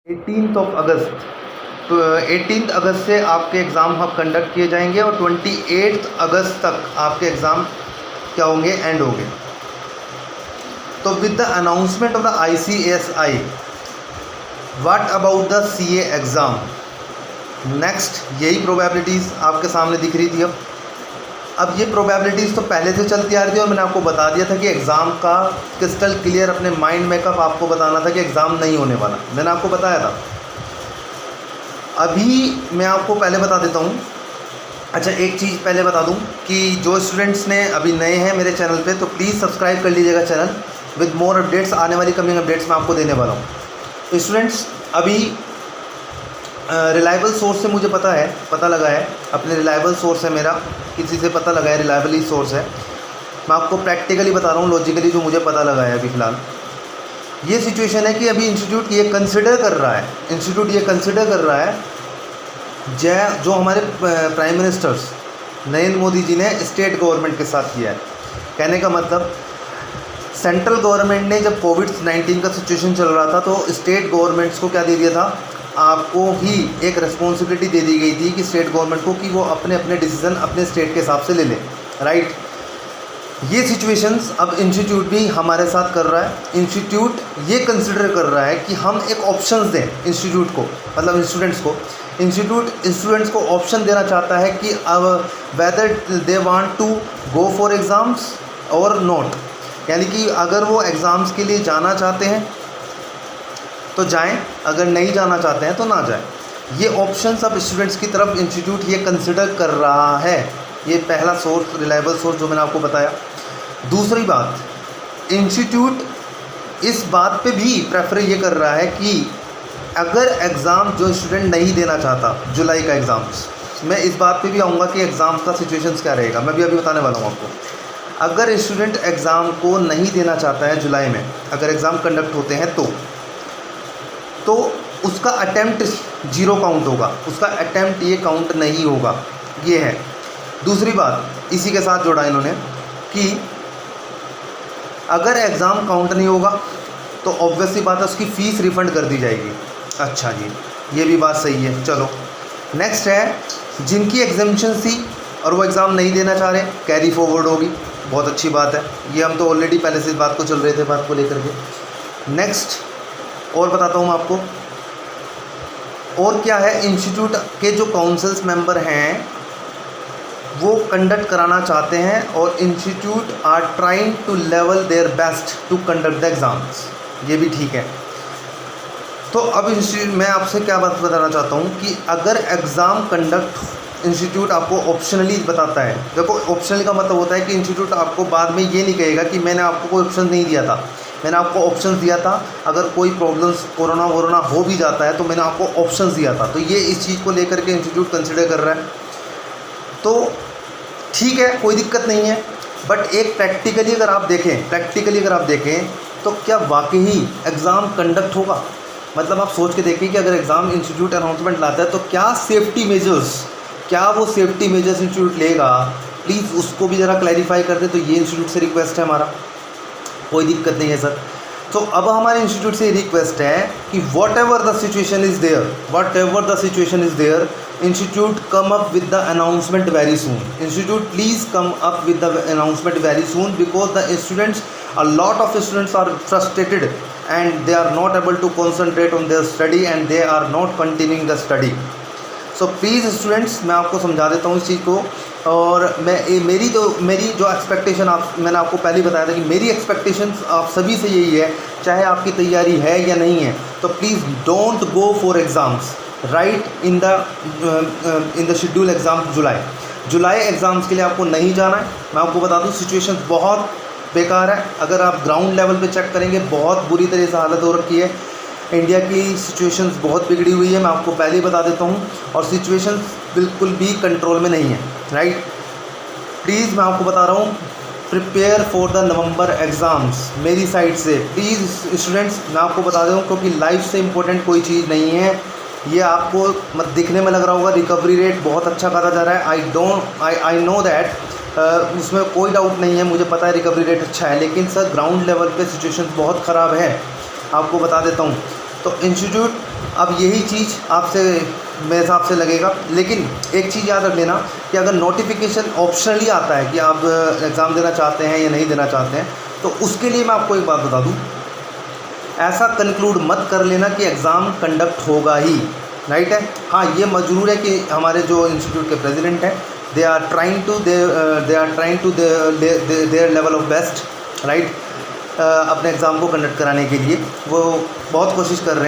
18 अगस्त, तो 18 अगस्त से आपके एग्ज़ाम हम कंडक्ट किए जाएंगे और 28 अगस्त तक आपके एग्ज़ाम क्या होंगे, एंड होंगे। तो with the announcement of the ICSI, what about the CA exam, next यही प्रोबेबिलिटीज़ आपके सामने दिख रही थी। अब ये प्रोबेबिलिटीज़ तो पहले से चलती आ रही थी और मैंने आपको बता दिया था कि एग्ज़ाम का क्रिस्टल क्लियर अपने माइंड मेकअप आपको बताना था कि एग्ज़ाम नहीं होने वाला, मैंने आपको बताया था। अभी मैं आपको पहले बता देता हूँ। अच्छा, एक चीज़ पहले बता दूँ कि जो स्टूडेंट्स ने अभी नए हैं मेरे चैनल पे, तो प्लीज़ सब्सक्राइब कर लीजिएगा चैनल। विद मोर अपडेट्स, आने वाली कमिंग अपडेट्स मैं आपको देने वाला हूँ। तो स्टूडेंट्स, अभी रिलायबल सोर्स से मुझे पता लगा है, अपने रिलायबल सोर्स है मेरा, किसी से पता लगा है, रिलायबल ही सोर्स है। मैं आपको प्रैक्टिकली बता रहा हूँ, लॉजिकली जो मुझे पता लगा है अभी फ़िलहाल। ये सिचुएशन है कि अभी इंस्टीट्यूट ये कंसिडर कर रहा है, जो हमारे प्राइम मिनिस्टर्स नरेंद्र मोदी जी ने स्टेट गवर्नमेंट के साथ किया है। कहने का मतलब, सेंट्रल गवर्नमेंट ने जब कोविड-19 का सिचुएशन चल रहा था तो स्टेट गवर्नमेंट्स को क्या दे दिया था, आपको ही एक रिस्पॉन्सिबिलिटी दे दी गई थी कि स्टेट गवर्नमेंट को कि वो अपने अपने डिसीज़न अपने स्टेट के हिसाब से ले लें, राइट। ये सिचुएशंस अब इंस्टीट्यूट भी हमारे साथ कर रहा है। इंस्टीट्यूट ये कंसिडर कर रहा है कि हम एक ऑप्शंस दें इंस्टीट्यूट को, मतलब स्टूडेंट्स को ऑप्शन देना चाहता है कि अब whether they want to go for exams और नॉट, यानी कि अगर वो एग्ज़ाम्स के लिए जाना चाहते हैं तो जाएं, अगर नहीं जाना चाहते हैं तो ना जाएं। ये ऑप्शंस अब स्टूडेंट्स की तरफ इंस्टीट्यूट ये कंसिडर कर रहा है। ये पहला सोर्स, रिलायबल सोर्स जो मैंने आपको बताया। दूसरी बात, इंस्टीट्यूट इस बात पे भी प्रेफर ये कर रहा है कि अगर एग्ज़ाम जो स्टूडेंट नहीं देना चाहता, जुलाई का एग्ज़ाम्स, मैं इस बात पे भी आऊँगा कि एग्ज़ाम्स का सिचुएशंस क्या रहेगा, मैं भी अभी बताने वाला हूँ आपको। अगर स्टूडेंट एग्ज़ाम को नहीं देना चाहता है जुलाई में, अगर एग्ज़ाम कंडक्ट होते हैं तो उसका अटेम्प्ट 0 काउंट होगा, उसका अटेम्प्ट ये काउंट नहीं होगा, ये है। दूसरी बात इसी के साथ जोड़ा इन्होंने कि अगर एग्ज़ाम काउंट नहीं होगा तो ऑब्वियसली बात है उसकी फ़ीस रिफ़ंड कर दी जाएगी। अच्छा जी, ये भी बात सही है। चलो नेक्स्ट है, जिनकी एग्जामिशन थी और वो एग्ज़ाम नहीं देना चाह रहे, कैरी फॉरवर्ड होगी, बहुत अच्छी बात है। ये हम तो ऑलरेडी पहले से इस बात को चल रहे थे, बात को लेकर के। नेक्स्ट और बताता हूँ मैं आपको, और क्या है, इंस्टीट्यूट के जो काउंसिल्स मेंबर हैं वो कंडक्ट कराना चाहते हैं और institute are trying to level their best to conduct the exams, ये भी ठीक है। तो अब मैं आपसे क्या बात बताना चाहता हूँ कि अगर एग्ज़ाम कंडक्ट इंस्टीट्यूट आपको ऑप्शनली बताता है, देखो ऑप्शनली का मतलब होता है कि इंस्टीट्यूट आपको बाद में ये नहीं कहेगा कि मैंने आपको कोई ऑप्शन नहीं दिया था, मैंने आपको ऑप्शंस दिया था, अगर कोई प्रॉब्लम्स कोरोना हो भी जाता है तो मैंने आपको ऑप्शंस दिया था। तो ये इस चीज़ को लेकर के इंस्टीट्यूट कंसिडर कर रहा है, तो ठीक है, कोई दिक्कत नहीं है। बट एक प्रैक्टिकली अगर आप देखें तो क्या वाकई एग्ज़ाम कंडक्ट होगा? मतलब आप सोच के देखें कि अगर एग्ज़ाम इंस्टीट्यूट अनाउंसमेंट लाता है तो क्या सेफ्टी मेजर्स इंस्टीट्यूट लेगा, प्लीज़ उसको भी ज़रा क्लैरिफाई कर दे। तो ये इंस्टीट्यूट से रिक्वेस्ट है हमारा, कोई दिक्कत नहीं है सर। तो अब हमारे इंस्टीट्यूट से रिक्वेस्ट है कि whatever the situation is there, institute come up with the announcement very soon. Institute please come up with the announcement very soon, because the students, a lot of students are frustrated and they are not able to concentrate on their study and they are not continuing the study. So please students, मैं आपको समझा देता हूँ इस चीज़ को। और मेरी जो एक्सपेक्टेशन, मैंने आपको पहले ही बताया था कि मेरी एक्सपेक्टेशंस आप सभी से यही है, चाहे आपकी तैयारी है या नहीं है, तो please don't go for exams right in the schedule exam July exams के लिए आपको नहीं जाना है। मैं आपको बता दूँ, सिचुएशन बहुत बेकार है। अगर आप ग्राउंड लेवल पे चेक करेंगे, बहुत बुरी तरह से हालत हो रखी है, इंडिया की सिचुएशंस बहुत बिगड़ी हुई है, मैं आपको पहले ही बता देता हूँ, और सिचुएशंस बिल्कुल भी कंट्रोल में नहीं है, राइट। प्लीज़ मैं आपको बता रहा हूँ, prepare for the November exams मेरी साइड से। प्लीज़ स्टूडेंट्स, मैं आपको बता दूँ, क्योंकि लाइफ से इम्पोर्टेंट कोई चीज़ नहीं है। ये आपको दिखने में लग रहा होगा रिकवरी रेट बहुत अच्छा करा जा रहा है, आई नो दैट, उसमें कोई डाउट नहीं है, मुझे पता है रिकवरी रेट अच्छा है, लेकिन सर ग्राउंड लेवल पे सिचुएशन बहुत ख़राब है, आपको बता देता हूँ। तो इंस्टीट्यूट अब यही चीज़ आपसे मेरे हिसाब से लगेगा, लेकिन एक चीज़ याद रख लेना कि अगर नोटिफिकेशन ऑप्शनली आता है कि आप एग्ज़ाम देना चाहते हैं या नहीं देना चाहते हैं, तो उसके लिए मैं आपको एक बात बता दूं, ऐसा कंक्लूड मत कर लेना कि एग्ज़ाम कंडक्ट होगा ही, राइट है। हाँ, ये मजबूर है कि हमारे जो इंस्टीट्यूट के प्रेसिडेंट हैं, they are trying to their level of best, right, अपने एग्ज़ाम को कंडक्ट कराने के लिए वो बहुत कोशिश कर रहे हैं।